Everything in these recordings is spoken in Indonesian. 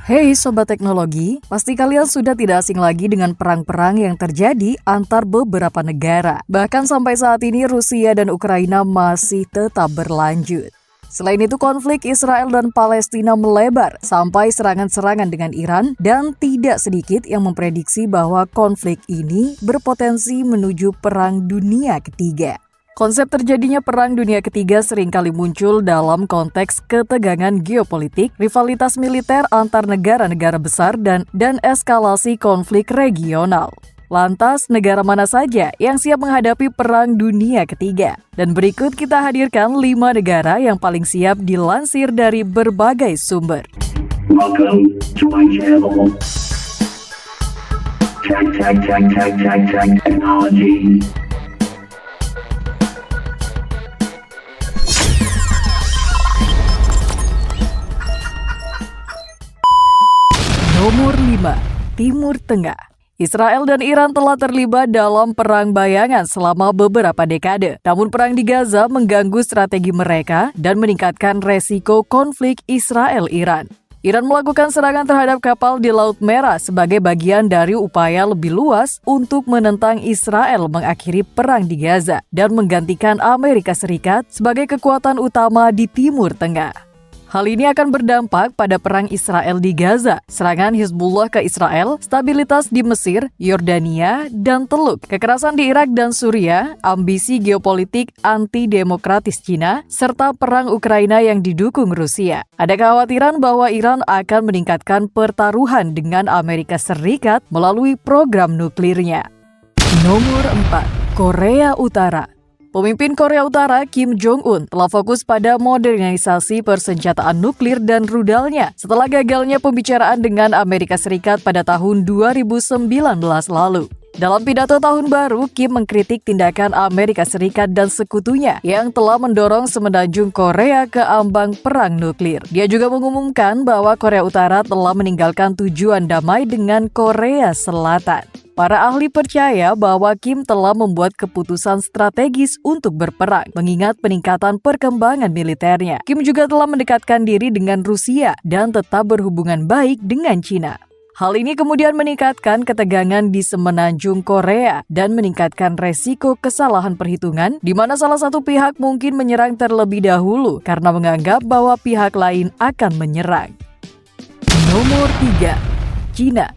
Hey Sobat Teknologi, pasti kalian sudah tidak asing lagi dengan perang-perang yang terjadi antar beberapa negara. Bahkan sampai saat ini Rusia dan Ukraina masih tetap berlanjut. Selain itu, konflik Israel dan Palestina melebar sampai serangan-serangan dengan Iran, dan tidak sedikit yang memprediksi bahwa konflik ini berpotensi menuju Perang Dunia Ketiga. Konsep terjadinya Perang Dunia Ketiga seringkali muncul dalam konteks ketegangan geopolitik, rivalitas militer antar negara-negara besar, dan eskalasi konflik regional. Lantas, negara mana saja yang siap menghadapi Perang Dunia Ketiga? Dan berikut kita hadirkan 5 negara yang paling siap dilansir dari berbagai sumber. Welcome to my channel. Technology. Nomor 5. Timur Tengah. Israel dan Iran telah terlibat dalam perang bayangan selama beberapa dekade. Namun perang di Gaza mengganggu strategi mereka dan meningkatkan resiko konflik Israel-Iran. Iran melakukan serangan terhadap kapal di Laut Merah sebagai bagian dari upaya lebih luas untuk menentang Israel mengakhiri perang di Gaza dan menggantikan Amerika Serikat sebagai kekuatan utama di Timur Tengah. Hal ini akan berdampak pada perang Israel di Gaza, serangan Hizbullah ke Israel, stabilitas di Mesir, Yordania, dan Teluk, kekerasan di Irak dan Suriah, ambisi geopolitik anti-demokratis Cina, serta perang Ukraina yang didukung Rusia. Ada kekhawatiran bahwa Iran akan meningkatkan pertaruhan dengan Amerika Serikat melalui program nuklirnya. Nomor 4. Korea Utara. Pemimpin Korea Utara Kim Jong-un telah fokus pada modernisasi persenjataan nuklir dan rudalnya setelah gagalnya pembicaraan dengan Amerika Serikat pada tahun 2019 lalu. Dalam pidato tahun baru, Kim mengkritik tindakan Amerika Serikat dan sekutunya yang telah mendorong semenanjung Korea ke ambang perang nuklir. Dia juga mengumumkan bahwa Korea Utara telah meninggalkan tujuan damai dengan Korea Selatan. Para ahli percaya bahwa Kim telah membuat keputusan strategis untuk berperang, mengingat peningkatan perkembangan militernya. Kim juga telah mendekatkan diri dengan Rusia dan tetap berhubungan baik dengan Cina. Hal ini kemudian meningkatkan ketegangan di semenanjung Korea dan meningkatkan resiko kesalahan perhitungan, di mana salah satu pihak mungkin menyerang terlebih dahulu karena menganggap bahwa pihak lain akan menyerang. Nomor 3. Cina.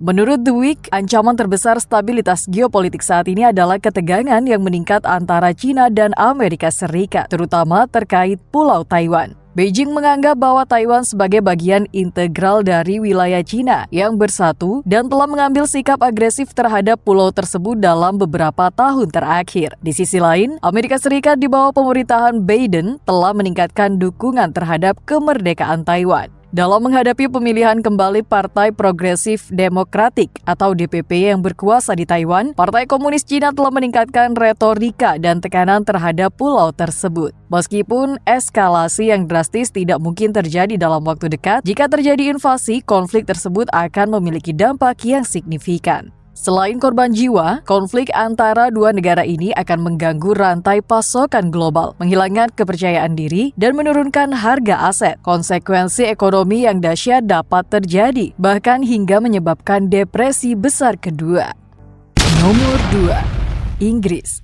Menurut The Week, ancaman terbesar stabilitas geopolitik saat ini adalah ketegangan yang meningkat antara China dan Amerika Serikat, terutama terkait Pulau Taiwan. Beijing menganggap bahwa Taiwan sebagai bagian integral dari wilayah China yang bersatu dan telah mengambil sikap agresif terhadap pulau tersebut dalam beberapa tahun terakhir. Di sisi lain, Amerika Serikat di bawah pemerintahan Biden telah meningkatkan dukungan terhadap kemerdekaan Taiwan. Dalam menghadapi pemilihan kembali Partai Progresif Demokratik atau DPP yang berkuasa di Taiwan, Partai Komunis Cina telah meningkatkan retorika dan tekanan terhadap pulau tersebut. Meskipun eskalasi yang drastis tidak mungkin terjadi dalam waktu dekat, jika terjadi invasi, konflik tersebut akan memiliki dampak yang signifikan. Selain korban jiwa, konflik antara dua negara ini akan mengganggu rantai pasokan global, menghilangkan kepercayaan diri, dan menurunkan harga aset. Konsekuensi ekonomi yang dahsyat dapat terjadi, bahkan hingga menyebabkan depresi besar kedua. Nomor 2. Inggris.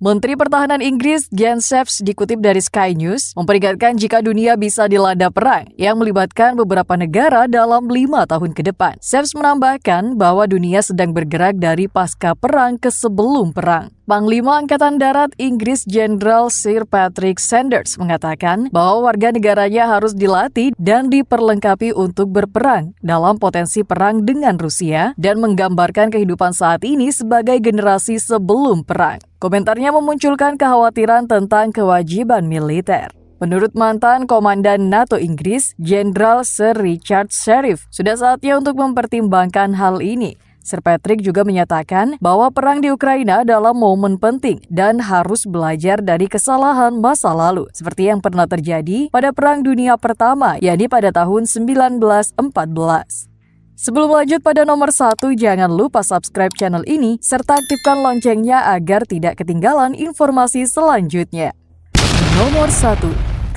Menteri Pertahanan Inggris Jens Sachs dikutip dari Sky News memperingatkan jika dunia bisa dilanda perang yang melibatkan beberapa negara dalam 5 tahun ke depan. Sachs menambahkan bahwa dunia sedang bergerak dari pasca perang ke sebelum perang. Panglima Angkatan Darat Inggris Jenderal Sir Patrick Sanders mengatakan bahwa warga negaranya harus dilatih dan diperlengkapi untuk berperang dalam potensi perang dengan Rusia dan menggambarkan kehidupan saat ini sebagai generasi sebelum perang. Komentarnya memunculkan kekhawatiran tentang kewajiban militer. Menurut mantan Komandan NATO Inggris, Jenderal Sir Richard Sheriff, sudah saatnya untuk mempertimbangkan hal ini. Sir Patrick juga menyatakan bahwa perang di Ukraina adalah momen penting dan harus belajar dari kesalahan masa lalu, seperti yang pernah terjadi pada Perang Dunia Pertama, yakni pada tahun 1914. Sebelum lanjut pada nomor 1, jangan lupa subscribe channel ini serta aktifkan loncengnya agar tidak ketinggalan informasi selanjutnya. Nomor 1,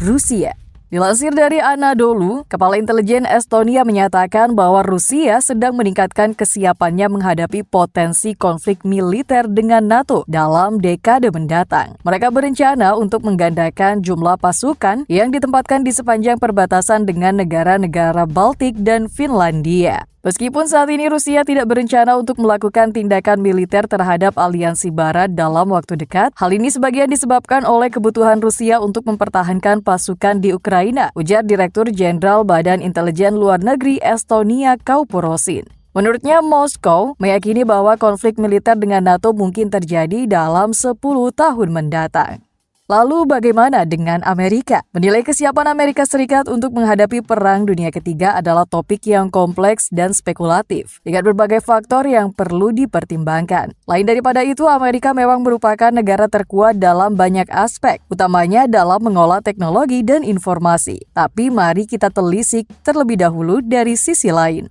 Rusia. Dilansir dari Anadolu, Kepala Intelijen Estonia menyatakan bahwa Rusia sedang meningkatkan kesiapannya menghadapi potensi konflik militer dengan NATO dalam dekade mendatang. Mereka berencana untuk menggandakan jumlah pasukan yang ditempatkan di sepanjang perbatasan dengan negara-negara Baltik dan Finlandia. Meskipun saat ini Rusia tidak berencana untuk melakukan tindakan militer terhadap aliansi Barat dalam waktu dekat, hal ini sebagian disebabkan oleh kebutuhan Rusia untuk mempertahankan pasukan di Ukraina, ujar Direktur Jenderal Badan Intelijen Luar Negeri Estonia Kauporosin. Menurutnya, Moskow meyakini bahwa konflik militer dengan NATO mungkin terjadi dalam 10 tahun mendatang. Lalu bagaimana dengan Amerika? Menilai kesiapan Amerika Serikat untuk menghadapi Perang Dunia Ketiga adalah topik yang kompleks dan spekulatif, dengan berbagai faktor yang perlu dipertimbangkan. Lain daripada itu, Amerika memang merupakan negara terkuat dalam banyak aspek, utamanya dalam mengolah teknologi dan informasi. Tapi mari kita telisik terlebih dahulu dari sisi lain.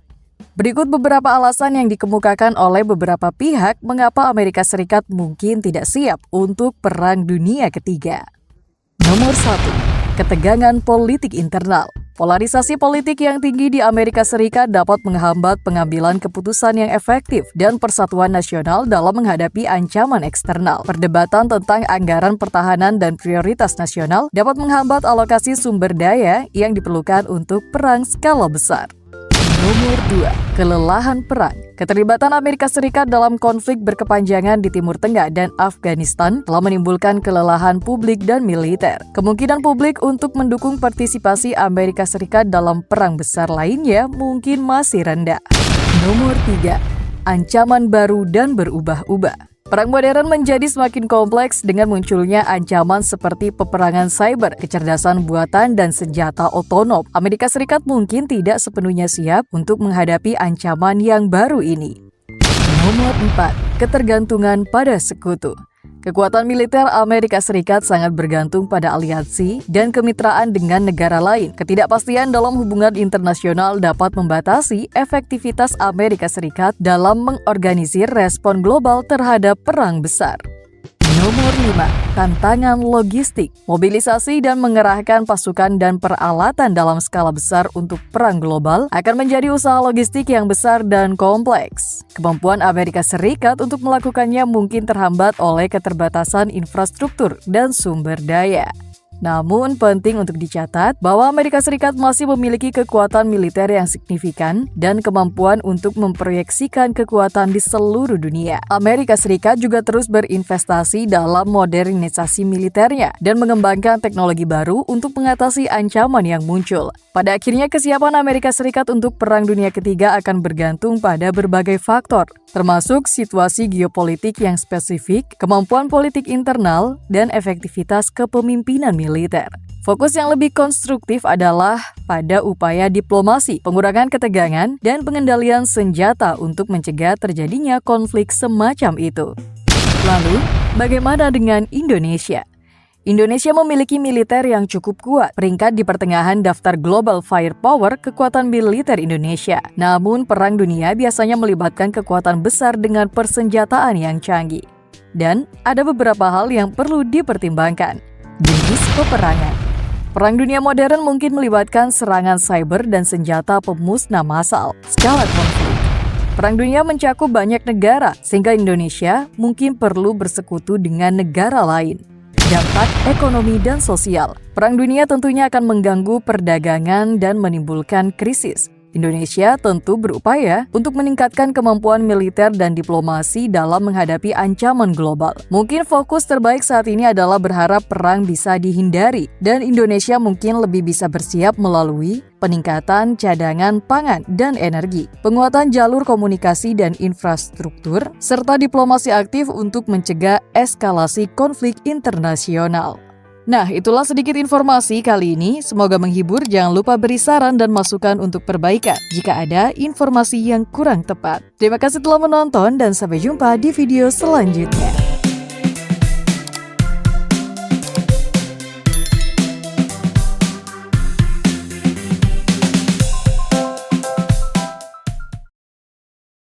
Berikut beberapa alasan yang dikemukakan oleh beberapa pihak mengapa Amerika Serikat mungkin tidak siap untuk Perang Dunia Ketiga. Nomor 1, ketegangan politik internal. Polarisasi politik yang tinggi di Amerika Serikat dapat menghambat pengambilan keputusan yang efektif dan persatuan nasional dalam menghadapi ancaman eksternal. Perdebatan tentang anggaran pertahanan dan prioritas nasional dapat menghambat alokasi sumber daya yang diperlukan untuk perang skala besar. Nomor 2, kelelahan perang. Keterlibatan Amerika Serikat dalam konflik berkepanjangan di Timur Tengah dan Afghanistan telah menimbulkan kelelahan publik dan militer. Kemungkinan publik untuk mendukung partisipasi Amerika Serikat dalam perang besar lainnya mungkin masih rendah. Nomor 3, ancaman baru dan berubah-ubah. Perang modern menjadi semakin kompleks dengan munculnya ancaman seperti peperangan cyber, kecerdasan buatan, dan senjata otonom. Amerika Serikat mungkin tidak sepenuhnya siap untuk menghadapi ancaman yang baru ini. Nomor 4, ketergantungan pada sekutu. Kekuatan militer Amerika Serikat sangat bergantung pada aliansi dan kemitraan dengan negara lain. Ketidakpastian dalam hubungan internasional dapat membatasi efektivitas Amerika Serikat dalam mengorganisir respon global terhadap perang besar. Nomor 5, tantangan logistik. Mobilisasi dan mengerahkan pasukan dan peralatan dalam skala besar untuk perang global akan menjadi usaha logistik yang besar dan kompleks. Kemampuan Amerika Serikat untuk melakukannya mungkin terhambat oleh keterbatasan infrastruktur dan sumber daya. Namun, penting untuk dicatat bahwa Amerika Serikat masih memiliki kekuatan militer yang signifikan dan kemampuan untuk memproyeksikan kekuatan di seluruh dunia. Amerika Serikat juga terus berinvestasi dalam modernisasi militernya dan mengembangkan teknologi baru untuk mengatasi ancaman yang muncul. Pada akhirnya, kesiapan Amerika Serikat untuk Perang Dunia Ketiga akan bergantung pada berbagai faktor, termasuk situasi geopolitik yang spesifik, kemampuan politik internal, dan efektivitas kepemimpinan militer. Fokus yang lebih konstruktif adalah pada upaya diplomasi, pengurangan ketegangan, dan pengendalian senjata untuk mencegah terjadinya konflik semacam itu. Lalu, bagaimana dengan Indonesia? Indonesia memiliki militer yang cukup kuat, peringkat di pertengahan daftar Global Firepower kekuatan militer Indonesia. Namun, perang dunia biasanya melibatkan kekuatan besar dengan persenjataan yang canggih. Dan ada beberapa hal yang perlu dipertimbangkan. Jenis peperangan. Perang dunia modern mungkin melibatkan serangan cyber dan senjata pemusnah massal. Skala konflik. Perang dunia mencakup banyak negara, sehingga Indonesia mungkin perlu bersekutu dengan negara lain. Dampak ekonomi dan sosial. Perang dunia tentunya akan mengganggu perdagangan dan menimbulkan krisis. Indonesia tentu berupaya untuk meningkatkan kemampuan militer dan diplomasi dalam menghadapi ancaman global. Mungkin fokus terbaik saat ini adalah berharap perang bisa dihindari dan Indonesia mungkin lebih bisa bersiap melalui peningkatan cadangan pangan dan energi, penguatan jalur komunikasi dan infrastruktur, serta diplomasi aktif untuk mencegah eskalasi konflik internasional. Nah, itulah sedikit informasi kali ini. Semoga menghibur. Jangan lupa beri saran dan masukan untuk perbaikan jika ada informasi yang kurang tepat. Terima kasih telah menonton dan sampai jumpa di video selanjutnya.